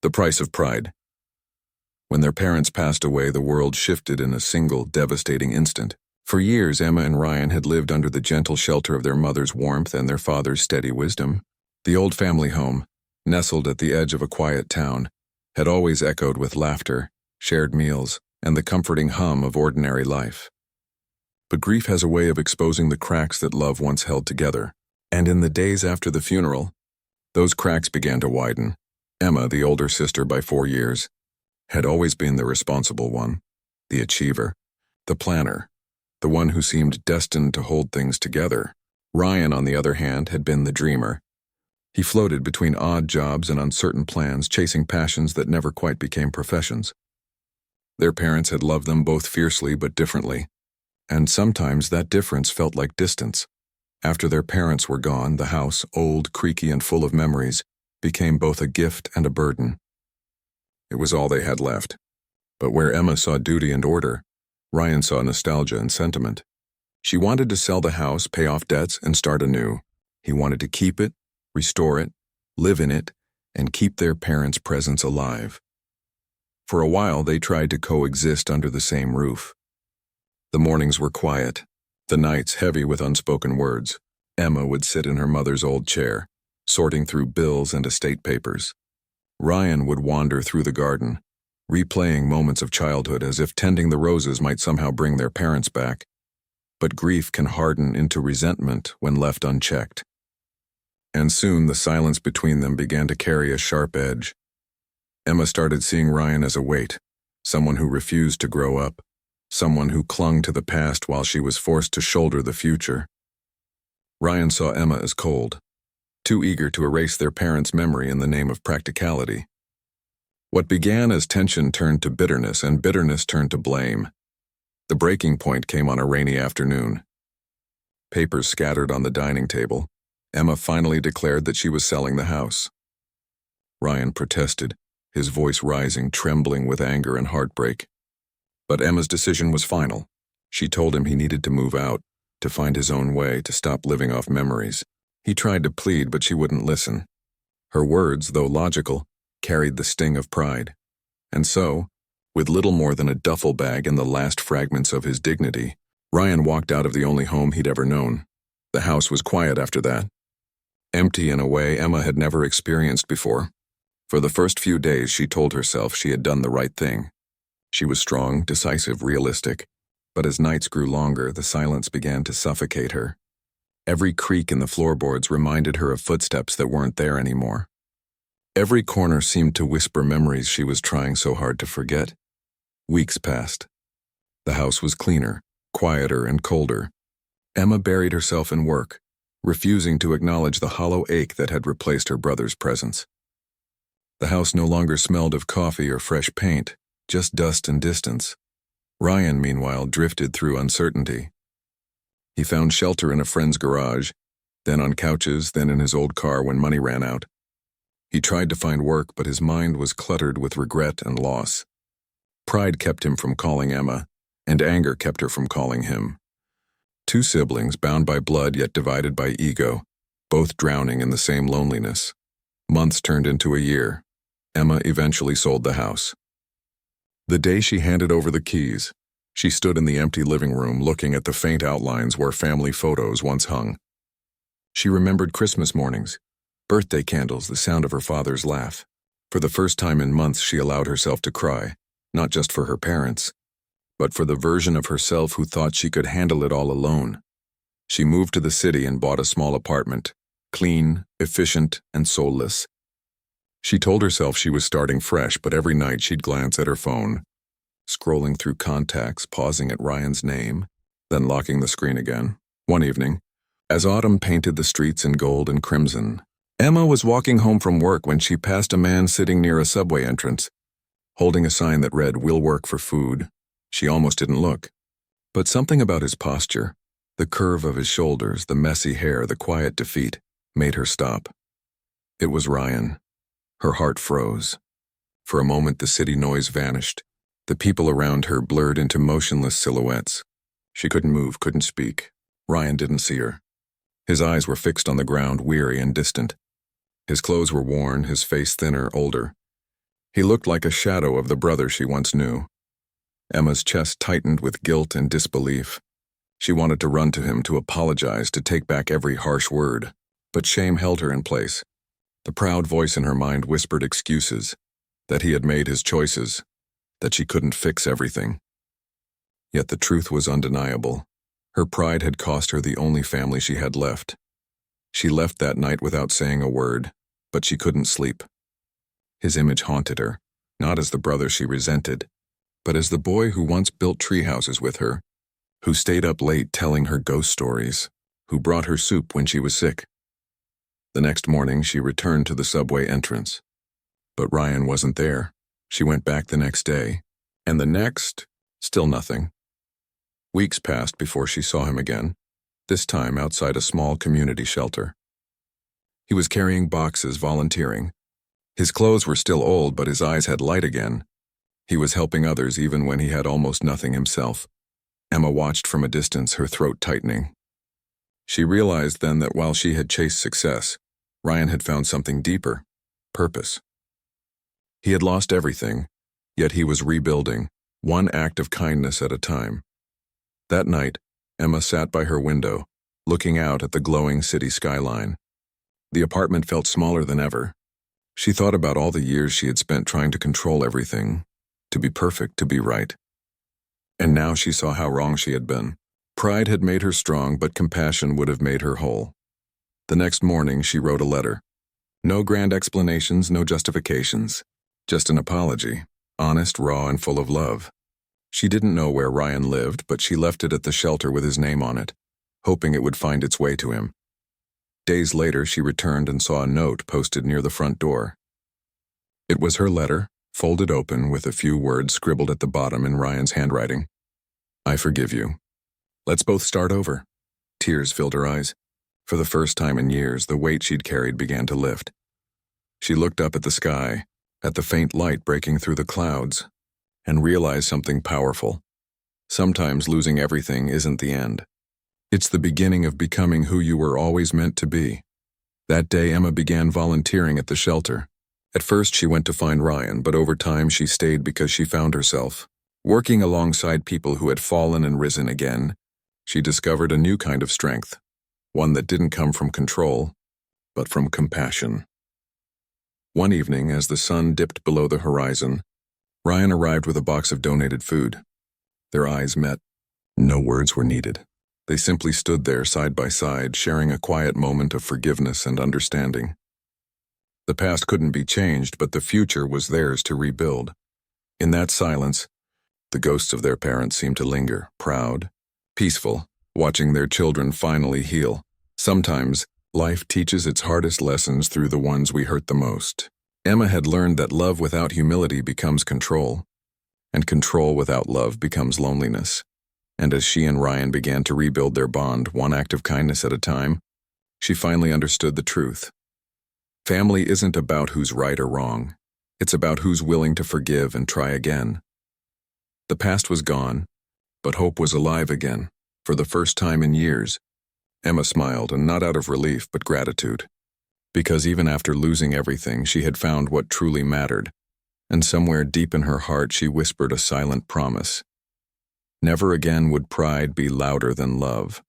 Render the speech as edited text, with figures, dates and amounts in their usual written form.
The price of pride. When their parents passed away, the world shifted in a single, devastating instant. For years, Emma and Ryan had lived under the gentle shelter of their mother's warmth and their father's steady wisdom. The old family home, nestled at the edge of a quiet town, had always echoed with laughter, shared meals, and the comforting hum of ordinary life. But grief has a way of exposing the cracks that love once held together, and in the days after the funeral, those cracks began to widen. Emma, the older sister by 4 years, had always been the responsible one, the achiever, the planner, the one who seemed destined to hold things together. Ryan, on the other hand, had been the dreamer. He floated between odd jobs and uncertain plans, chasing passions that never quite became professions. Their parents had loved them both fiercely but differently, and sometimes that difference felt like distance. After their parents were gone, the house, old, creaky, and full of memories, became both a gift and a burden. It was all they had left. But where Emma saw duty and order, Ryan saw nostalgia and sentiment. She wanted to sell the house, pay off debts, and start anew. He wanted to keep it, restore it, live in it, and keep their parents' presence alive. For a while, they tried to coexist under the same roof. The mornings were quiet, the nights heavy with unspoken words. Emma would sit in her mother's old chair, sorting through bills and estate papers. Ryan would wander through the garden, replaying moments of childhood as if tending the roses might somehow bring their parents back. But grief can harden into resentment when left unchecked. And soon the silence between them began to carry a sharp edge. Emma started seeing Ryan as a weight, someone who refused to grow up, someone who clung to the past while she was forced to shoulder the future. Ryan saw Emma as cold, too eager to erase their parents' memory in the name of practicality. What began as tension turned to bitterness, and bitterness turned to blame. The breaking point came on a rainy afternoon. Papers scattered on the dining table, Emma finally declared that she was selling the house. Ryan protested, his voice rising, trembling with anger and heartbreak. But Emma's decision was final. She told him he needed to move out, to find his own way, to stop living off memories. He tried to plead, but she wouldn't listen. Her words, though logical, carried the sting of pride. And so, with little more than a duffel bag and the last fragments of his dignity, Ryan walked out of the only home he'd ever known. The house was quiet after that. Empty in a way Emma had never experienced before. For the first few days, she told herself she had done the right thing. She was strong, decisive, realistic. But as nights grew longer, the silence began to suffocate her. Every creak in the floorboards reminded her of footsteps that weren't there anymore. Every corner seemed to whisper memories she was trying so hard to forget. Weeks passed. The house was cleaner, quieter, and colder. Emma buried herself in work, refusing to acknowledge the hollow ache that had replaced her brother's presence. The house no longer smelled of coffee or fresh paint, just dust and distance. Ryan, meanwhile, drifted through uncertainty. He found shelter in a friend's garage, then on couches, then in his old car when money ran out. He tried to find work, but his mind was cluttered with regret and loss. Pride kept him from calling Emma, and anger kept her from calling him. Two siblings, bound by blood yet divided by ego, both drowning in the same loneliness. Months turned into a year. Emma eventually sold the house. The day she handed over the keys, she stood in the empty living room looking at the faint outlines where family photos once hung. She remembered Christmas mornings, birthday candles, the sound of her father's laugh. For the first time in months, she allowed herself to cry, not just for her parents, but for the version of herself who thought she could handle it all alone. She moved to the city and bought a small apartment, clean, efficient, and soulless. She told herself she was starting fresh, but every night she'd glance at her phone, scrolling through contacts, pausing at Ryan's name, then locking the screen again. One evening, as autumn painted the streets in gold and crimson, Emma was walking home from work when she passed a man sitting near a subway entrance, holding a sign that read, "We'll work for food." She almost didn't look. But something about his posture, the curve of his shoulders, the messy hair, the quiet defeat, made her stop. It was Ryan. Her heart froze. For a moment, the city noise vanished. The people around her blurred into motionless silhouettes. She couldn't move, couldn't speak. Ryan didn't see her. His eyes were fixed on the ground, weary and distant. His clothes were worn, his face thinner, older. He looked like a shadow of the brother she once knew. Emma's chest tightened with guilt and disbelief. She wanted to run to him to apologize, to take back every harsh word, but shame held her in place. The proud voice in her mind whispered excuses, that he had made his choices, that she couldn't fix everything. Yet the truth was undeniable. Her pride had cost her the only family she had left. She left that night without saying a word, but she couldn't sleep. His image haunted her, not as the brother she resented, but as the boy who once built treehouses with her, who stayed up late telling her ghost stories, who brought her soup when she was sick. The next morning, she returned to the subway entrance. But Ryan wasn't there. She went back the next day, and the next, still nothing. Weeks passed before she saw him again, this time outside a small community shelter. He was carrying boxes, volunteering. His clothes were still old, but his eyes had light again. He was helping others even when he had almost nothing himself. Emma watched from a distance, her throat tightening. She realized then that while she had chased success, Ryan had found something deeper, purpose. He had lost everything, yet he was rebuilding, one act of kindness at a time. That night, Emma sat by her window, looking out at the glowing city skyline. The apartment felt smaller than ever. She thought about all the years she had spent trying to control everything, to be perfect, to be right. And now she saw how wrong she had been. Pride had made her strong, but compassion would have made her whole. The next morning, she wrote a letter. No grand explanations, no justifications. Just an apology, honest, raw, and full of love. She didn't know where Ryan lived, but she left it at the shelter with his name on it, hoping it would find its way to him. Days later, she returned and saw a note posted near the front door. It was her letter, folded open with a few words scribbled at the bottom in Ryan's handwriting. I forgive you. Let's both start over. Tears filled her eyes. For the first time in years, the weight she'd carried began to lift. She looked up at the sky, at the faint light breaking through the clouds, and realized something powerful. Sometimes losing everything isn't the end. It's the beginning of becoming who you were always meant to be. That day, Emma began volunteering at the shelter. At first, she went to find Ryan, but over time she stayed because she found herself. Working alongside people who had fallen and risen again, she discovered a new kind of strength, one that didn't come from control, but from compassion. One evening, as the sun dipped below the horizon, Ryan arrived with a box of donated food. Their eyes met. No words were needed. They simply stood there side by side, sharing a quiet moment of forgiveness and understanding. The past couldn't be changed, but the future was theirs to rebuild. In that silence, the ghosts of their parents seemed to linger, proud, peaceful, watching their children finally heal. Sometimes, life teaches its hardest lessons through the ones we hurt the most. Emma had learned that love without humility becomes control, and control without love becomes loneliness. And as she and Ryan began to rebuild their bond, one act of kindness at a time, she finally understood the truth. Family isn't about who's right or wrong. It's about who's willing to forgive and try again. The past was gone, but hope was alive again. For the first time in years, Emma smiled, and not out of relief but gratitude. Because even after losing everything, she had found what truly mattered. And somewhere deep in her heart, she whispered a silent promise. Never again would pride be louder than love.